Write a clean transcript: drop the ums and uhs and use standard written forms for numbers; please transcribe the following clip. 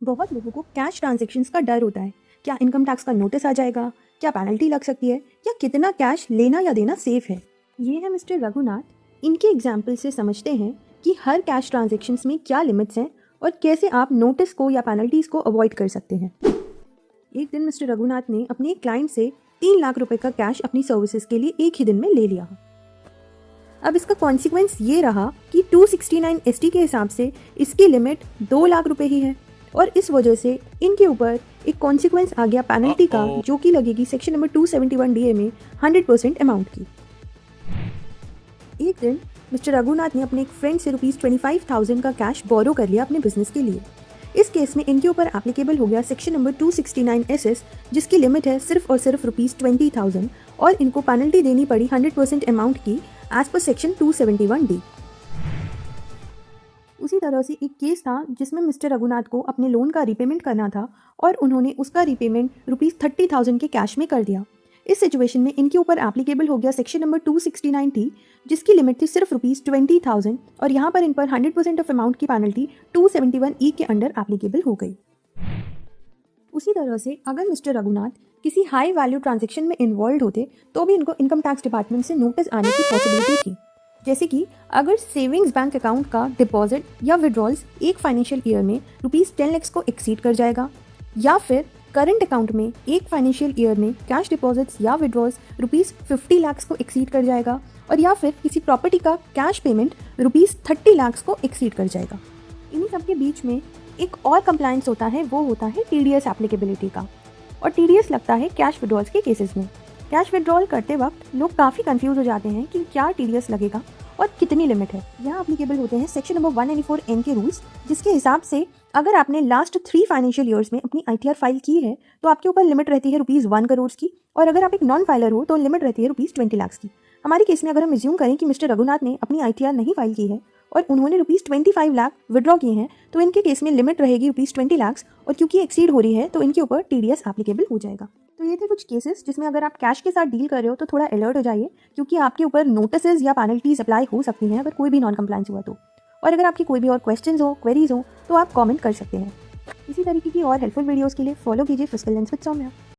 बहुत लोगों को कैश ट्रांजैक्शंस का डर होता है। क्या इनकम टैक्स का नोटिस आ जाएगा, क्या पेनल्टी लग सकती है, या कितना कैश लेना या देना सेफ है। ये है मिस्टर रघुनाथ। इनके एग्जाम्पल से समझते हैं कि हर कैश ट्रांजैक्शंस में क्या लिमिट्स हैं और कैसे आप नोटिस को या पेनल्टीज को अवॉइड कर सकते हैं। एक दिन मिस्टर रघुनाथ ने अपने एक क्लाइंट से 3 लाख रुपए का कैश अपनी सर्विसेज के लिए एक ही दिन में ले लिया। अब इसका कॉन्सिक्वेंस ये रहा कि 269 ST के हिसाब से इसकी लिमिट 2 लाख रुपए ही है और इस वजह से इनके ऊपर एक कॉन्सिक्वेंस आ गया पेनल्टी का, जो कि लगेगी सेक्शन नंबर 271 DA में 100% अमाउंट की। एक दिन मिस्टर रघुनाथ ने अपने एक फ्रेंड से ₹25,000 का कैश बोरो कर लिया अपने बिजनेस के लिए। इस केस में इनके ऊपर एप्लीकेबल हो गया सेक्शन नंबर 269 SS, जिसकी लिमिट है सिर्फ और सिर्फ ₹20,000 और इनको पेनल्टी देनी पड़ी 100% अमाउंट की एज पर सेक्शन 271D। उसी तरह से एक केस था जिसमें मिस्टर रघुनाथ को अपने लोन का रीपेमेंट करना था और उन्होंने उसका रीपेमेंट ₹30,000 के कैश में कर दिया। इस सिचुएशन में इनके ऊपर एप्लीकेबल हो गया सेक्शन नंबर 269T, जिसकी लिमिट थी सिर्फ ₹20,000 और यहाँ पर इन पर 100% ऑफ अमाउंट की पेनल्टी 271E के अंडर एप्लीकेबल हो गई। उसी तरह से अगर मिस्टर रघुनाथ किसी हाई वैल्यू ट्रांजैक्शन में इन्वॉल्व होते तो भी इनको इनकम टैक्स डिपार्टमेंट से नोटिस आने की पॉसिबिलिटी थी। जैसे कि अगर सेविंग्स बैंक अकाउंट का डिपॉजिट या विड्रॉल्स एक फाइनेंशियल ईयर में ₹10 लाख को एक्सीड कर जाएगा, या फिर करंट अकाउंट में एक फाइनेंशियल ईयर में कैश डिपॉजिट्स या विड्रॉल्स ₹50 लाख को एक्सीड कर जाएगा, और या फिर किसी प्रॉपर्टी का कैश पेमेंट ₹30 लाख को एक्सीड कर जाएगा। इन्हीं सब के बीच में एक और कंप्लायंस होता है, वो होता है TDS एप्लीकेबिलिटी का। और TDS लगता है कैश विड्रॉल्स के केसेस में। कैश विड्रॉल करते वक्त लोग काफ़ी कंफ्यूज हो जाते हैं कि क्या TDS लगेगा और कितनी लिमिट है। यहाँ एप्लीकेबल होते हैं सेक्शन नंबर 194N के रूल्स, जिसके हिसाब से अगर आपने लास्ट 3 फाइनेंशियल ईयर्स में अपनी ITR फाइल की है तो आपके ऊपर लिमिट रहती है ₹1 करोड़ की, और अगर आप एक नॉन फाइलर हो तो लिमिट रहती है ₹20 लाख की। हमारे केस में अगर हम एज्यूम करें कि मिस्टर रघुनाथ ने अपनी ITR नहीं फाइल की है और उन्होंने ₹25 लाख विड्रॉ किए हैं, तो इनके केस में लिमिट रहेगी ₹20 लाख, और क्योंकि एक्सीड हो रही है तो इनके ऊपर TDS एप्लीकेबल हो जाएगा। तो ये थे कुछ केसेस जिसमें अगर आप कैश के साथ डील कर रहे हो तो थोड़ा अलर्ट हो जाइए, क्योंकि आपके ऊपर नोटिसेज या पेनल्टीज अप्लाई हो सकती हैं अगर कोई भी नॉन कंप्लायंस हुआ तो। और अगर आपकी कोई भी और क्वेश्चंस हो, क्वेरीज हो, तो आप कमेंट कर सकते हैं। इसी तरीके की और हेल्पफुल वीडियोस के लिए फॉलो कीजिए फिस्कल लेंस विद सौम्या।